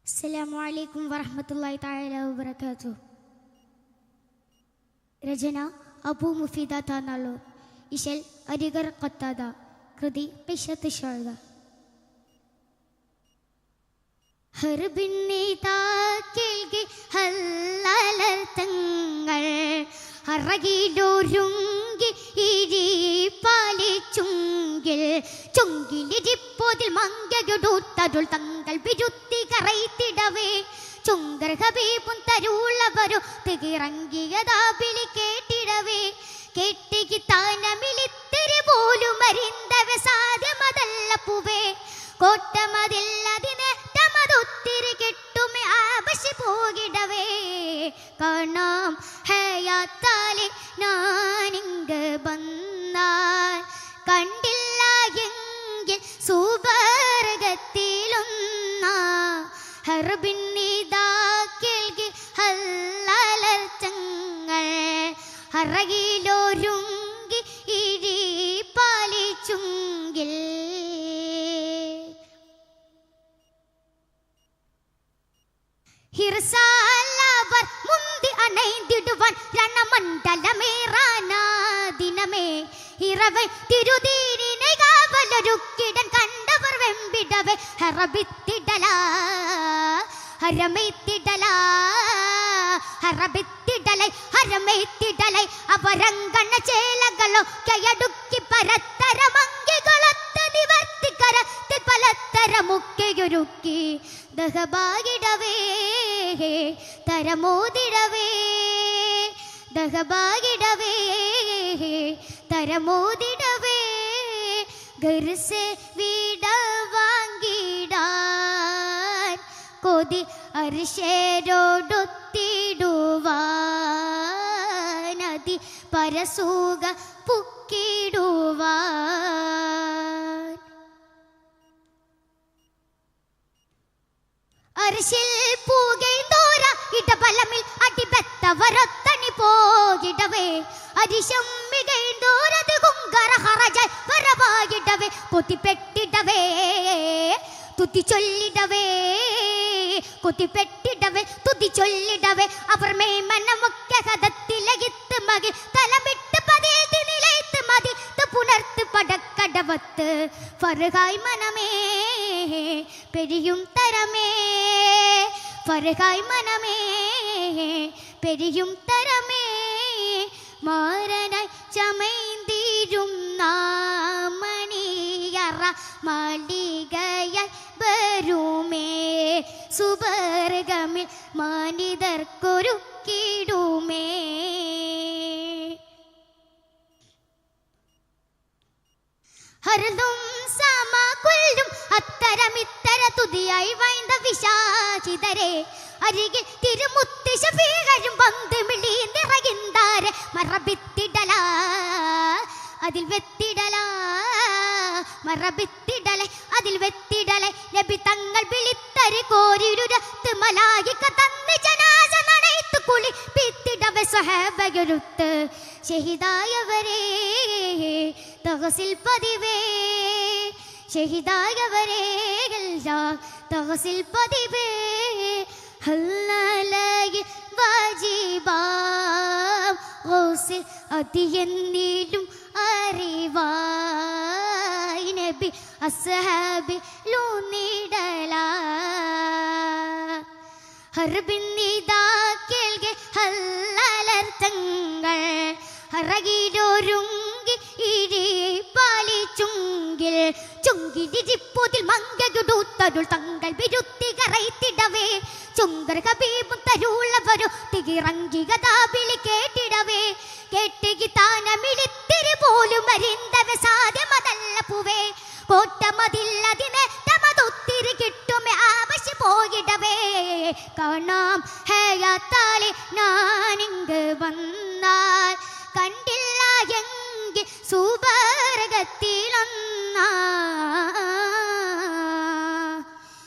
അസ്സലാമു അലൈക്കും വറഹ്മത്തുള്ളാഹി തആല വബറകാതുഹു. രചന അബൂ മുഫീദ താനാളൂർ. ഇശൽ അരിഗർ ഖത്താദ. കൃതി ഖിശത്ത് ഷാഇദ. ഹർബിന്നിതാക്കിൽകി ഹല്ലലർത്തങ്ങൾ അറകിലൊരുങ്ങി ഇരിപ്പാലിച്ചുങ്കിൽ ചുങ്കിലിരിപ്പോതിൽ മങ്കയൊടുത്തരുൾ തങ്ങൾ വിരുത്തി കറൈത്തിടവേ ചുങ്കർ ഹബീബും തരുള്ളവരോ തികിറങ്ങിയതാ വിളി കേട്ടിടവേ കേട്ടിക്ക് താനമിലിത്തിരി പോലും അറിന്തവ സാധ്യമതല്ല പൂവേ കോട്ടമതില്ലതിനെ തമതൊത്തിരി കെട്ടുമേ ആപശി പോകിടവേ കാണാം ഹയാത്താലെ ഞാനിങ്ങ് വന്നാൽ കണ്ടില്ല എങ്കിൽ സുബർഗത്തിലൊന്ന ഹർബിന്നിതാക്കിൽകി ഹല്ലലർച്ചങ്ങൾ അറകിലൊരുങ്ങി ഇരിപ്പാലിച്ചുങ്കിൽ ഹിർസാലവർ മുന്തി അണൈന്തിടുവാൻ രണമണ്ഡലമേറാനാദിനമേ ഇറവൻ തിരുതീരിനെ കാവലൊരുക്കിടൻ കണ്ടവർ വെമ്പിടവേ ഹറബിത്തിടല ഹരമെത്തിടല ഹറബിത്തിടലൈ ഹരമെത്തിടലൈ അവരങ്കണ ചേലകളോ കയടുക്കി പരത്തരമങ്കികളൊത്ത നിവർത്തിക്കരത്തിൽ പലത്തരമുക്കയൊരുക്കി ദഹബാകിടവേ തരമോദിടവേ ദഹബാകിടവേ തരമോദിടവേ ഗർസെ വിടവാങ്കിടാൻ കൊതി അർശരോടൊത്തിടുവാൻ അതി പരസൂക പുക്കിടുവാൻ അർശിൽ പൂകൈന്തോര ഇടബലമിൽ അടിബെത്തവരൊത്തണി പോകിടവേ അരിശം മികൈന്തോരത് കുങ്കറ ഹറജായി വരവായിടവേ കൊത്തിപ്പെട്ടിടവേ തുതി ചൊല്ലിടവേ കൊത്തിപ്പെട്ടിടവേ തുതി ചൊല്ലിടവേ അവർ മേമനമൊക്കെ ഹദത്തിലകിത്ത് മകി തലമിട്ട് പതിയിൽ നിലയത്ത് മതി പുണർത്ത് പടക്കടവത്ത് ഫർഹായ് മനമേ പെരിയും തരമേ ഫർഹായ് മനമേ പെരിയും തരമേ മാരനായി ചമൈന്തിരും നാമണിയറ മാളികയായി വരുമേ സുബർഗമിൽ മാനിതർക്കൊരുക്കിടുമേ ഹർദും സമകൊല്ലും അത്തരമിത്തര തുതിയായി വൈന്ദ വിശാചിതരെ അരികിൽ തിരുമുത്തി ശഫീകരും ബന്ധുമിളി നിറകിന്താരെ മറബിത്തിടല അതിൽ വെത്തിടല മറബിത്തിടല അതിൽ വെത്തിടല നബി തങ്ങൾ വിളിത്തരി കോരിരുരത്ത് മലായിക തന്ന് ജനാസ നടൈത്ത് കുളി പിത്തിടവ സ്വഹബയൊരുത്ത് ഷഹിദായവരെ തഹസിൽ പതിവേ ഷഹിദായവരെ തഹസിൽ പതിവേ ഹല്ലലയിൽ വാജിബാം ഗൗസിൽ അതിയെന്നിലും അറിവായി നബി അസ്ഹാബിലൂന്നിടല ഹർബിന്നിതാക്കിൽകി ഹല്ലലർത്തങ്ങൾ അറകിലൊരുങ്ങി ഇരിപ്പാലിച്ചുങ്കിൽ ചുങ്കിലിരിപ്പോതിൽ മങ്കയൊടുത്തരുൾ തങ്ങൾ വിരുത്തി കറൈത്തിടവേ ചുങ്കർ ഹബീബും തരുള്ളവരോ തികിറങ്ങിയതാ വിളി കേട്ടിടവേ കേട്ടിക്ക് താനമിലിത്തിരി പോലും അറിന്തവ സാധ്യമതല്ല പൂവേ കോട്ടമതില്ലതിനെ തമതൊത്തിരി കിട്ടുമേ ആവശ്യ പോകിടവേ കാണാം ഹയാത്താലെ ഞാനിങ്ങ് വന്നാൽ കണ്ടില്ല എങ്കിൽ സുബ